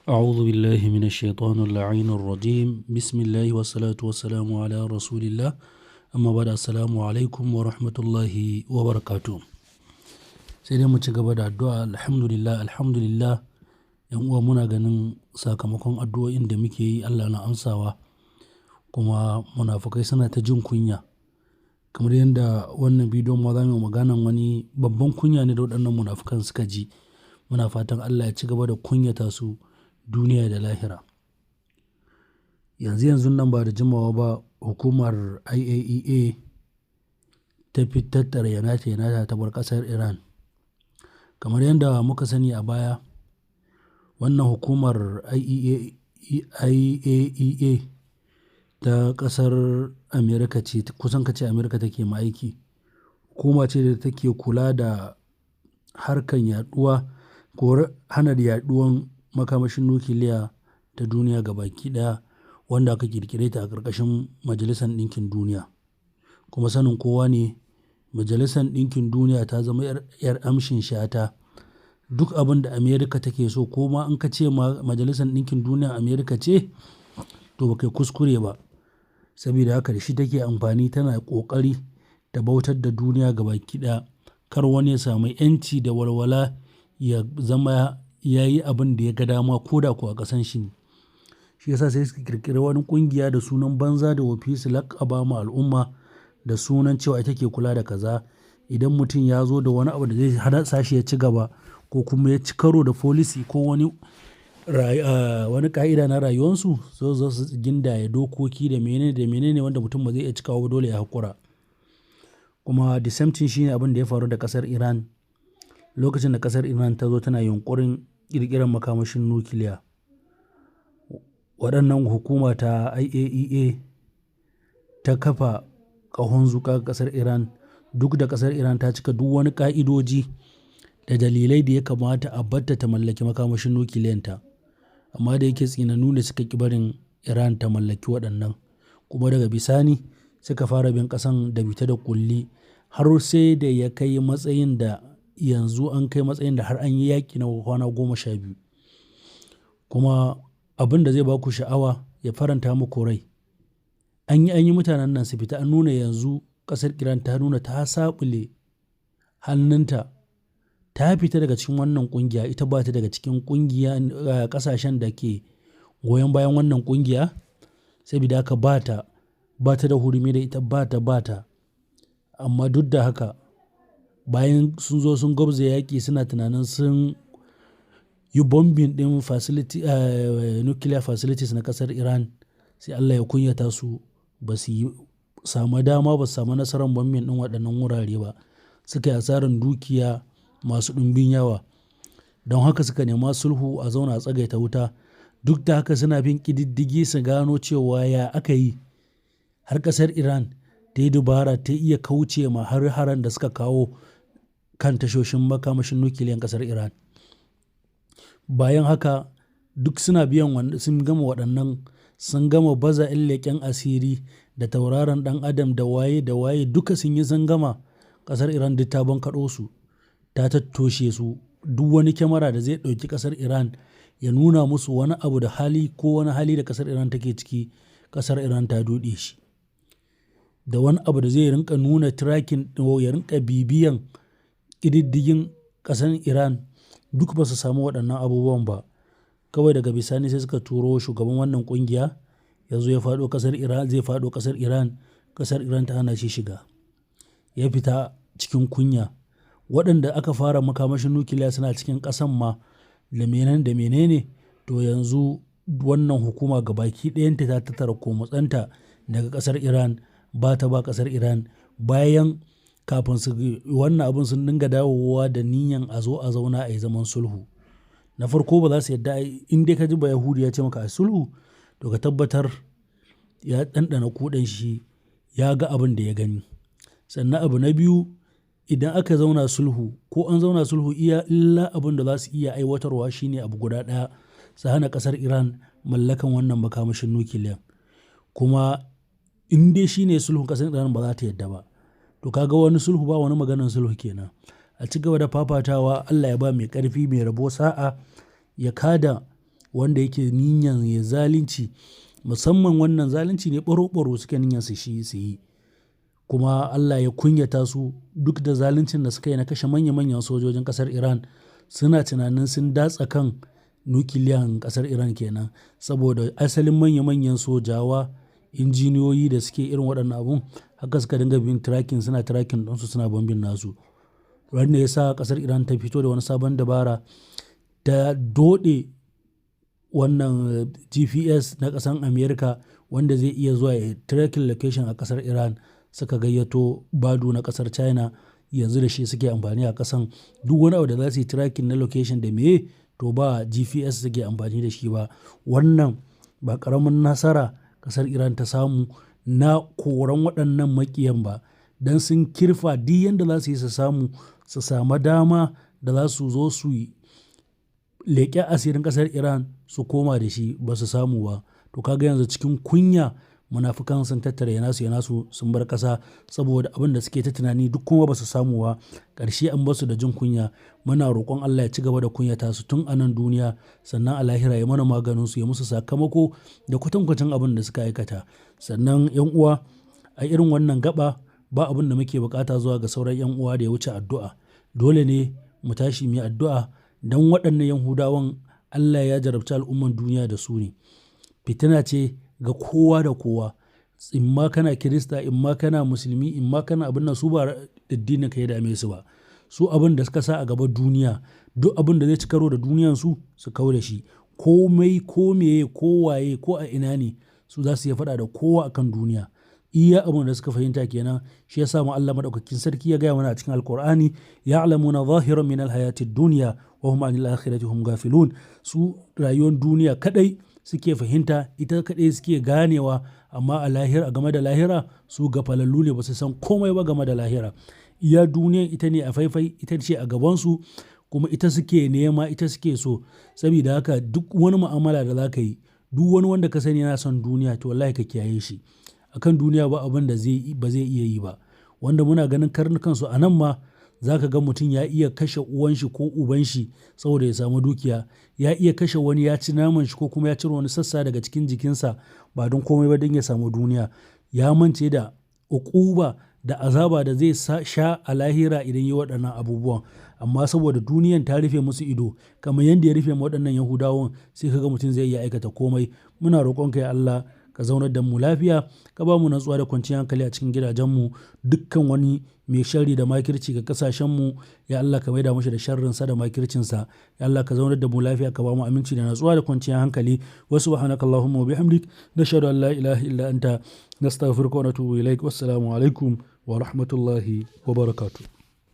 أعوذ بالله من الشيطان اللعين الرجيم بسم الله والصلاة والسلام على رسول الله أما بعد السلام عليكم ورحمة الله وبركاته sai dai mu ci gaba da addu'a alhamdulillah yan uwa muna ganin sakamakon addu'o'in da muke yi Allah na amsawa kuma munafukai suna ta jin kunya kamar yadda wannan bidiyon ma za mu maganan wani babban kunya ne da waɗannan munafukan suka ji. Muna fatan Allah ya ci gaba da kunyata su duniya da lahira. Yanzu nan ba da jimawa ba hukumar IAEA ta tattara yanata ta bar ƙasar Iran. Kamar yadda muka sani a baya, wannan hukumar IAEA ta ƙasar Amerika ce, kusan kace Amerika take ma aiki. Hukuma ce da take kula da harkan yaɗuwa ko hana yaɗuwan makamashin nukiliya ta duniya gabaki ɗaya, wanda aka ƙirƙire ta a ƙarƙashin Majalisar Ɗinkin Duniya. Kuma sanin kowa ne Majalisar Ɗinkin Duniya ta zama 'yar amshin shata. Duk abin da Amerika take so, ko ma in ka ce Majalisar Ɗinkin Duniya Amerika ce, to ba kai kuskure ba. Saboda haka da shi take amfani, tana ƙoƙari ta bautar da duniya gabaki ɗaya. Kar wani ya samu 'yanci da walwala ya zama ya yi abin da ya ga dama ko da kuwa a ƙasan shi ne. Shi yasa sai suka ƙirƙiri wani ƙungiya da sunan banza da wofi su laƙaba ma al'umma da sunan cewa ita ke kula da kaza. Idan mutum ya zo da wani abu da zai hana sashi ya ci gaba, ko kuma ya ci karo da folisi ko wani ƙa'ida na rayuwarsu, so su gindaya dokoki da menene wanda mutum ba zai iya cikawa ba, dole ya haƙura. Kuma the same thing shine abin da ya faru da ƙasar Iran lokacin da ƙasar Iran ta zo tana yunƙurin ƙirƙirar makamashin nukiliya. Waɗannan hukuma ta IAEA ta kafa ƙahon zuƙa ƙasar Iran, duk da ƙasar Iran ta cika duk wani ƙa'idoji da dalilai da ya kamata a batta ta mallaki makamashin nukiliyanta. Amma da yake tsinanu da suka ƙi barin Iran ta mallaki waɗannan, kuma daga bisani suka fara bin ƙasan da bita da ƙulli, har sai da ya kai matsayin da yanzu an kai matsayin da har an yi yaƙi na kwana 12. Kuma abin da zai ba ku sha'awa ya faranta muku rai, an yi mutanen nan su fita, an nuna yanzu ƙasar Iran ta nuna ta saɓule hannunta, ta fita daga cikin wannan ƙungiya. Ita ba ta daga cikin ƙasashen da ke goyon bayan wannan ƙungiya, saboda haka ba ta da hurumi da ita, ba ta. Amma duk da haka, bayan sun zo sun gwabza yaƙi, suna tunanin sun yi bombin ɗin nuclear facilities na ƙasar Iran, sai Allah ya kunyata su, ba su samu dama, ba su samu nasarar bombin ɗin waɗannan wurare ba. Suka yi asarar dukiya masu ɗumbin yawa. Don haka suka nema sulhu a zauna a tsagaita wuta. Duk da haka suna bin ƙididdigi su gano cewa ya aka yi har ƙasar Iran ta yi dubara ta iya kauce ma har-haren da suka kawo kan tashoshin makamashin nukiliyan ƙasar Iran. Bayan haka duk sun gama waɗannan, sun gama baza leƙen asiri da tauraron ɗan adam da waye duka sun yi, sun gama. Ƙasar Iran duk ta bankaɗo su, ta tattoshe su. Duk wani kyamara da zai ɗauki ƙasar Iran ya nuna musu wani abu da hali ko wani hali da ƙasar Iran take ciki, ƙasar Iran ta doɗe shi. Da wani abu da zai rinka nuna tracking, ya rinka bibiyan ƙididdigin ƙasar Iran, duk ba su samu waɗannan abubuwan ba. Kawai daga bisani sai suka turo shugaban wannan ƙungiya ya zo ya faɗo ƙasar Iran, zai faɗo ƙasar Iran. Ƙasar Iran ta hana shi shiga, ya fita cikin kunya. Waɗanda aka fara makamashin nukiliya suna cikin ƙasan ma da menene, to yanzu wannan hukuma gabaki ɗayanta ta tattara komatsanta daga ƙasar Iran, ba ta ba ƙasar Iran. Bayan kafin su wannan abin sun dinga dawowa da niyan a zo a zauna a yi zaman sulhu. Na farko ba za su yadda, in dai ka ji ba Yahudi ya ce maka a sulhu, to ka tabbatar ya ɗanɗana kuɗin shi, ya ga abin da ya gani. Sannan abu na biyu, idan aka zauna sulhu ko an zauna sulhu, illa abin da za su iya aiwatarwa shine abu guda ɗaya: su hana ƙasar Iran mallakan wannan makamashin nukiliyan. Kuma in dai shine sulhun, ƙasar Iran ba za ta yadda ba. To kaga wani sulhu, ba wani maganar sulhu kenan. A ci gaba da fafatawa, Allah ya ba mai ƙarfi mai rabo sa'a ya kada wanda yake niyyar ya zalunci, musamman wannan zalunci ne ɓaro-ɓaro suke niyyar su yi. Kuma Allah ya kunyata su duk da zaluncin da suka yi na kashe manya-manyan sojojin ƙasar Iran, suna tunanin sun datsa kan nukiliyan ƙasar Iran kenan, saboda asalin manya-manyan sojawa injiniyoyi da suke irin waɗannan abun haka suka dinga bin tracking, suna tracking ɗinsu suna bombin nasu. Wanda ya sa ƙasar Iran ta fito da wani sabon dabara ta doɗe wannan GPS na ƙasar Amerika wanda zai iya zuwa ya tracking location a ƙasar Iran. Suka gayyato Badu na ƙasar China, yanzu da shi suke amfani a ƙasan. Duk wani abu da za su yi tracking na location da meye to ba GPS suke amfani da shi ba. Wannan ba ƙaramin nasara ƙasar Iran ta samu na koran waɗannan maƙiyan ba, don sun kirfa duk yanda za su yi su samu dama da za su zo su yi leƙe asirin ƙasar Iran su koma da shi, ba su samu ba. To kaga yanzu cikin kunya munafukan sun tattara ya nasu sun bar ƙasa, saboda abin da suke ta tunani duk kuma ba su samu ba. Ƙarshe an basu da jin kunya. Muna roƙon Allah ya ci gaba da kunyata su tun a nan duniya, sannan a lahira ya mana maganin su, ya musu sakamako da kwatankwacin abin da suka aikata. Sannan yan uwa, a irin wannan gaba ba abin da muke bukata zuwa ga sauran yan uwa da ya wuce addu'a. Dole ne mu tashi mu yi addu'a, don waɗannan Yahudawan Allah ya jarabta al'umman duniya da su ne. Fitina ce ga kowa da kowa, in ma kana Kirista, in ma kana Musulmi, in ma kana abin nan, su ba addinin ka ya dame su ba. Su abin da suka sa a gaba duniya, duk abin da zai ci karo da duniyan su kau da shi. Komai ko meye ko waye ko a ina ne, su za su iya faɗa da kowa akan duniya. Iya abin da suka fahimta kenan. Shi ya sa mu Allah madaukakin sarki ya gaya mana a cikin Alkur'ani, ya'lamuna zahiran min alhayatid dunya wa hum anil akhirati hum ghafilun. Su rayuwar duniya kadai suke fahimta, ita kadai suke ganewa, amma a lahira, game da lahira su gafalallu ne, ba su san komai ba game da lahira. Iya duniyan ita ne a faifai, ita ce a gabansu, kuma ita suke nema, ita suke so. Saboda haka duk wani mu'amala da za ka yi, duk wani wanda ka sani yana son duniya, to wallahi ka kiyaye shi. Akan duniya ba abin da ba zai iya yi ba. Wanda muna ganin karnukansu a nan ma, za ka ga mutum ya iya kashe uwan shi ko uban shi saboda ya samu dukiya, ya iya kashe wani, ya ci naman shi ko kuma ya cire wani sassa daga cikin jikinsa ba don komai ba, don ya samu duniya. Ya mance da uquba da azaba da zai sha a lahira idan yi waɗannan abubuwan, amma saboda duniyan ta rufe musu ido kamar yadda ya rufe waɗannan Yahudawan, sai ka ga mutum zai iya aikata komai. Muna roƙonka ya Allah, ka zaunar da mu lafiya, ka ba mu natsuwa da kwanciyar hankali a cikin gidajenmu. Dukkan wani mai sharri da makirci ga kasashenmu, ya Allah ka maida mashi da sharrinsa da makircinsa. Ya Allah ka zaunar da mu lafiya, ka ba mu aminci da natsuwa da kwanciyar hankali. Wa subhanakallahumma wa bihamdik, nashhadu an la ilaha illa anta, nastaghfiruka wa natubu ilaik. Wassalamu alaikum wa rahmatullahi wa barakatuh.